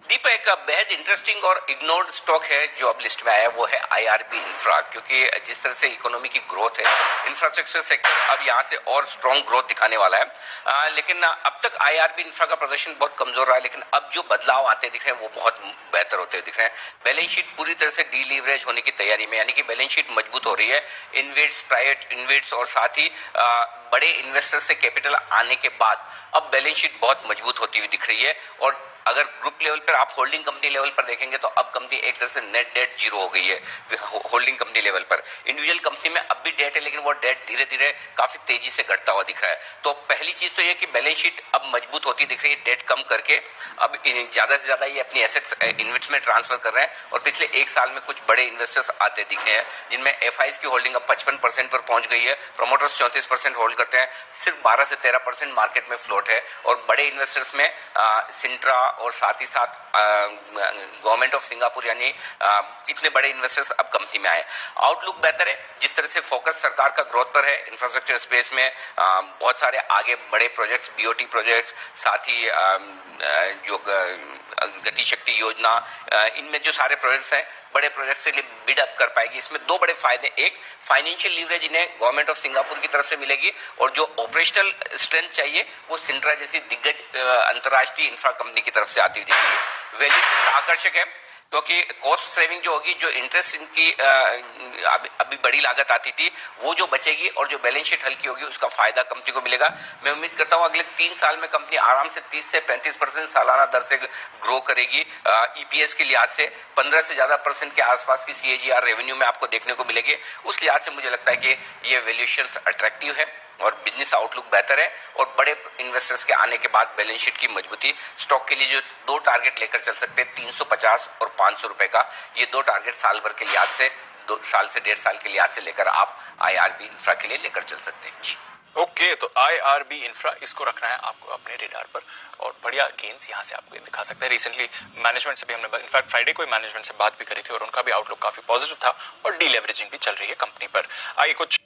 दीपक, एक बेहद इंटरेस्टिंग और इग्नोर्ड स्टॉक है जो अब लिस्ट में आया है, वो है आईआरबी इंफ्रा। क्योंकि जिस तरह से इकोनॉमी की ग्रोथ है, इंफ्रास्ट्रक्चर सेक्टर अब यहाँ से और स्ट्रॉन्ग ग्रोथ दिखाने वाला है। लेकिन अब तक आईआरबी इंफ्रा का प्रदर्शन बहुत कमजोर रहा है, लेकिन अब जो बदलाव आते दिख रहे हैं वो बहुत बेहतर होते दिख रहे हैं। बैलेंस शीट पूरी तरह से डीलीवरेज होने की तैयारी में, यानी कि बैलेंस शीट मजबूत हो रही है। इन्वेट्स, प्राइवेट इन्वेट्स और साथ ही बड़े इन्वेस्टर से कैपिटल आने के बाद अब बैलेंस शीट बहुत मजबूत होती हुई दिख रही है। और अगर ग्रुप लेवल पर आप होल्डिंग कंपनी लेवल पर देखेंगे तो अब कंपनी एक तरह से नेट डेट जीरो हो गई है होल्डिंग कंपनी लेवल पर। इंडिविजुअल कंपनी में अब भी डेट है, लेकिन वो डेट धीरे धीरे काफी तेजी से घटता हुआ दिख रहा है। तो पहली चीज तो ये कि बैलेंस शीट अब मजबूत होती दिख रही है, डेट कम करके अब ज्यादा से ज्यादा ये अपनी एसेट्स इन्वेस्ट में ट्रांसफर कर रहे हैं। और पिछले एक साल में कुछ बड़े इन्वेस्टर्स आते दिखे हैं, जिनमें एफआईज की होल्डिंग अब 55% पर पहुंच गई है। प्रोमोटर्स 34% होल्ड करते हैं, सिर्फ 12 से 13% मार्केट में फ्लोट है। और बड़े इन्वेस्टर्स में सिंट्रा और साथ ही साथ गवर्नमेंट ऑफ सिंगापुर, यानी इतने बड़े इन्वेस्टर्स अब कंपनी में आए। आउटलुक बेहतर है, जिस तरह से फोकस सरकार का ग्रोथ पर है इंफ्रास्ट्रक्चर स्पेस में। बहुत सारे आगे बड़े प्रोजेक्ट्स, बीओटी प्रोजेक्ट्स, साथ ही जो गति शक्ति योजना, इनमें जो सारे प्रोजेक्ट्स हैं, बड़े प्रोजेक्ट से बिड अप कर पाएगी। इसमें दो बड़े फायदे, एक फाइनेंशियल लीवरेज इन्हें गवर्नमेंट ऑफ सिंगापुर की तरफ से मिलेगी, और जो ऑपरेशनल स्ट्रेंथ चाहिए वो सिंट्रा जैसी दिग्गज अंतर्राष्ट्रीय इंफ्रा कंपनी की तरफ से आती हुई दिखेगी। वैल्यू आकर्षक है क्योंकि कॉस्ट सेविंग जो होगी, जो इंटरेस्ट इनकी अभी बड़ी लागत आती थी वो जो बचेगी, और जो बैलेंस शीट हल्की होगी उसका फायदा कंपनी को मिलेगा। मैं उम्मीद करता हूं अगले 3 साल में कंपनी आराम से 30 से 35% सालाना दर से ग्रो करेगी। ईपीएस के लिहाज से 15 से ज्यादा % के आसपास की सीएजीआर रेवेन्यू में आपको देखने को मिलेगी। उस लिहाज से मुझे लगता है कि ये वैल्यूएशन अट्रैक्टिव है और बिजनेस आउटलुक बेहतर है। और बड़े इन्वेस्टर्स के आने के बाद बैलेंस शीट की मजबूती, स्टॉक के लिए जो दो टारगेट लेकर चल सकते हैं, 350 और 500 रुपए का, ये दो टारगेट साल भर के लिहाज से, 2 साल से 1.5 साल के लिहाज से लेकर आप आईआरबी इंफ्रा के लिए लेकर चल सकते हैं जी। ओके, तो आईआरबी इंफ्रा, इसको रखना है आपको अपने रेडार पर, और बढ़िया गेन्स यहाँ से आपको दिखा सकते हैं। रिसेंटली मैनेजमेंट से भी हमने, इनफैक्ट फ्राइडे को मैनेजमेंट से बात भी करी थी, और उनका भी आउटलुक काफी पॉजिटिव था, और डीलेवरेजिंग भी चल रही है कंपनी पर। आइए कुछ